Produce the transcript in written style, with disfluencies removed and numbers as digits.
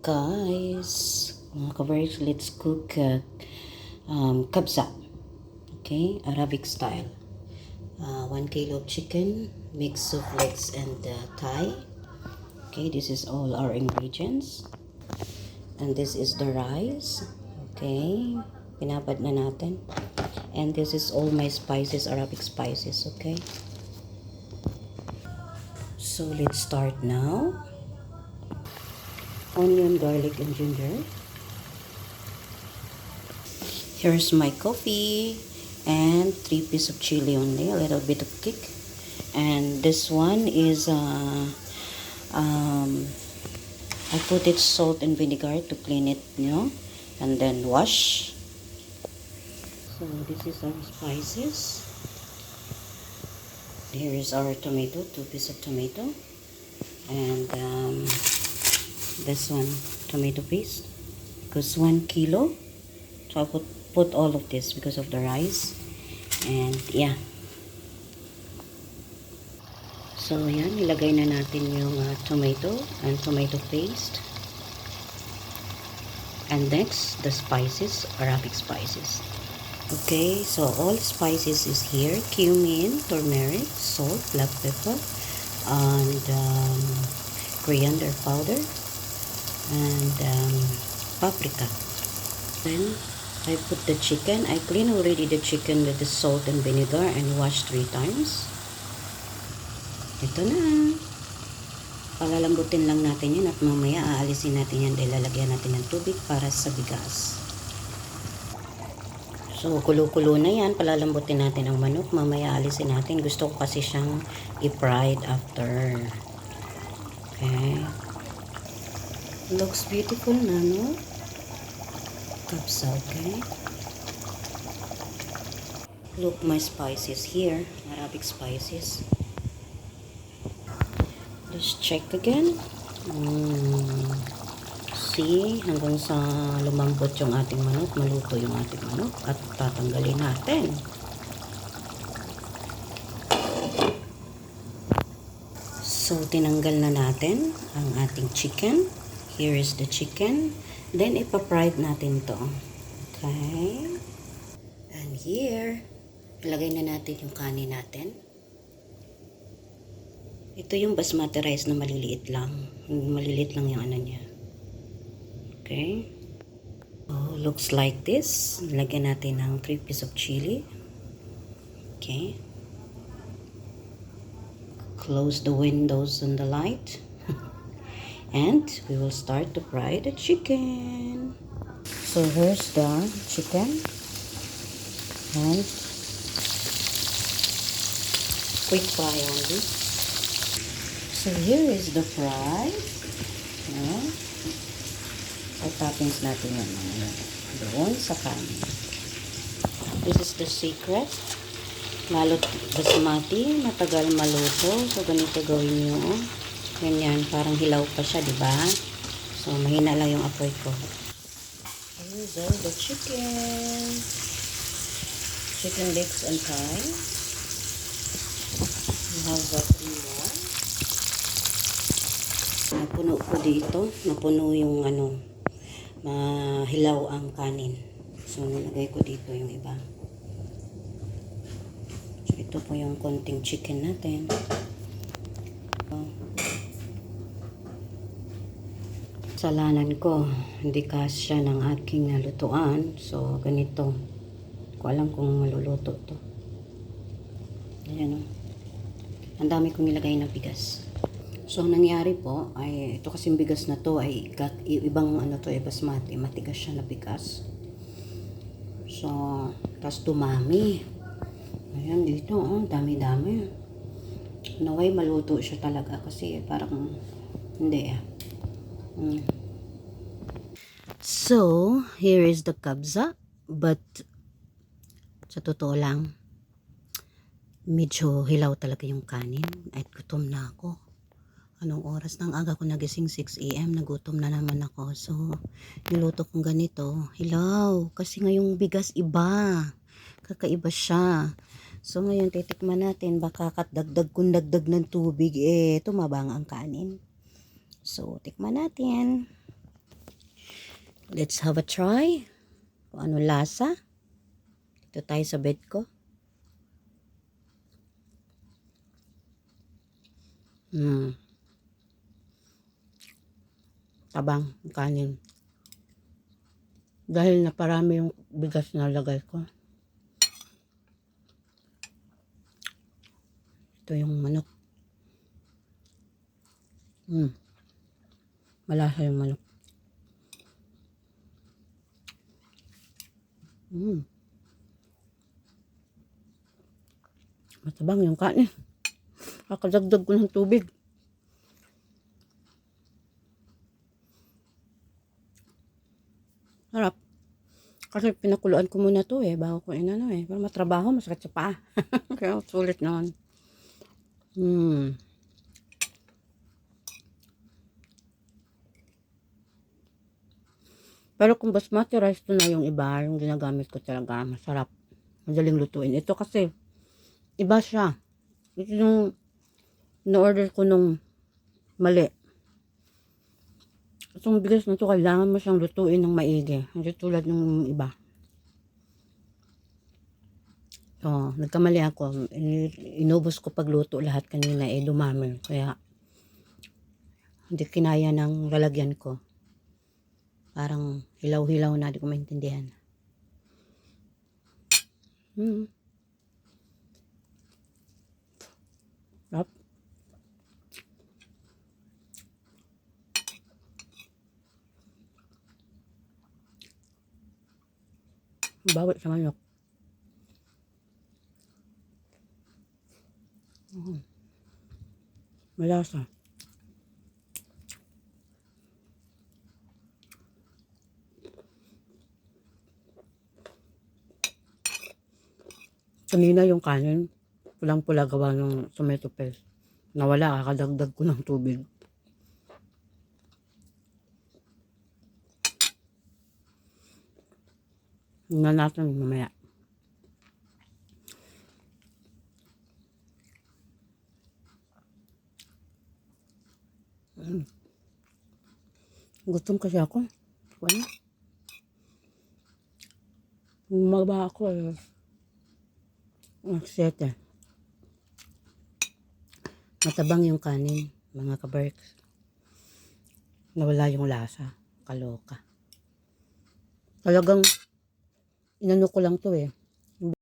Guys, mga kabarks, let's cook kabsa. Okay, Arabic style. 1 kilo of chicken, mix of legs and thigh. Okay, this is all our ingredients. And this is the rice. Okay, pinapad na natin. And this is all my spices, Arabic spices. Okay, so let's start now. Onion, garlic, and ginger. Here's my coffee and 3 pieces of chili only, a little bit of kick. And this one is I put it salt and vinegar to clean it, and then wash. So this is our spices. Here is our tomato, 2 pieces of tomato, and this one tomato paste, because 1 kilo. So I put all of this because of the rice. And yeah. So yan, ilagay na natin yung tomato and tomato paste. And next, the spices, Arabic spices. Okay, so all spices is here. Cumin, turmeric, salt, black pepper, and coriander powder, and paprika. Then I put the chicken. I clean already the chicken with the salt and vinegar and wash 3 times. Ito na. Palalambutin lang natin yan at mamaya aalisin natin yan dahil lalagyan natin ng tubig para sa bigas. So, kulo-kulo na yan. Palalambutin natin ang manok. Mamaya aalisin natin. Gusto ko kasi siyang i-fried after. Okay. Looks beautiful na, no? Kabsa, okay? Look, my spices here. Arabic spices. Let's check again. See, hanggang sa lumambot yung ating manok, maluto yung ating manok, at tatanggalin natin. So, tinanggal na natin ang ating chicken. Here is the chicken. Then, ipa-fried natin to. Okay. And here, ilagay na natin yung kanin natin. Ito yung basmati rice na maliliit lang. Maliliit lang yung ano niya. Okay. So, looks like this. Lagyan natin ng 3 pieces of chili. Okay. Close the windows and the light. And we will start to fry the chicken. So here's the chicken. And quick fry only. So here is the fry. So toppings natin yan. Doon sa kanin. This is the secret. Malot basmati. Matagal maluto. So ganito gawin nyo. Ganyan, parang hilaw pa siya, di ba? So, mahina lang yung apoy ko. Here's all the chicken. Chicken legs and thigh. We have 3 more. Napuno ko dito. Napuno yung mahilaw ang kanin. So, nilagay ko dito yung iba. So, ito po yung konting chicken natin. Salanan ko, hindi kasya ng aking nalutuan. So, ganito. Hindi ko alam kung maluluto to. Ayan o. Ang dami kong nilagay na bigas. So, ang nangyari po, ay ito kasing bigas na to ay ibang basmati. Matigas siya na bigas. So, tas dumami. Ayan, dito, dami-dami. Naway maluto siya talaga kasi parang hindi So, here is the kabsa, but sa totoo lang, medyo hilaw talaga yung kanin at gutom na ako. Anong oras ng aga ko nagising? 6 AM, nagutom na naman ako. So, niluto kong ganito, hilaw, kasi ngayong bigas iba, kakaiba siya. So, ngayon titikman natin, baka dagdag ng tubig, tumabang ang kanin. So, tikman natin. Let's have a try. Kung ano lasa. Ito tayo sa bed ko. Tabang yung kanin. Dahil naparami yung bigas na lagay ko. Ito yung manok. Malasa yung manok. Matabang yung kanin. Kakadagdag ko ng tubig. Harap. Kasi pinakuluan ko muna to bago ko inano Para matrabaho, masakit sa paa. Kaya sulit naman. Pero kung basmati rice to na yung iba, yung ginagamit ko talaga, masarap. Madaling lutuin. Ito kasi, iba siya. Ito yung na-order ko nung mali. Itong bigas na to, kailangan mo siyang lutuin ng maigi. Hindi tulad ng iba. So, nagkamali ako. Inubos ko pagluto lahat kanina, dumami. Kaya, hindi kinaya ng lalagyan ko. Parang hilaw-hilaw na, di ko maintindihan. Sarap. Bawit sa manok. Malasa. Kanina yung kanin, pulang-pula gawa ng tomato paste. Nawala, kakadagdag ko ng tubig. Tingnan natin mamaya. Gutom kasi ako. Wala. Mababa ako Agsete. Matabang yung kanin, mga kabarks. Nawala yung lasa. Kaloka. Talagang inano ko lang to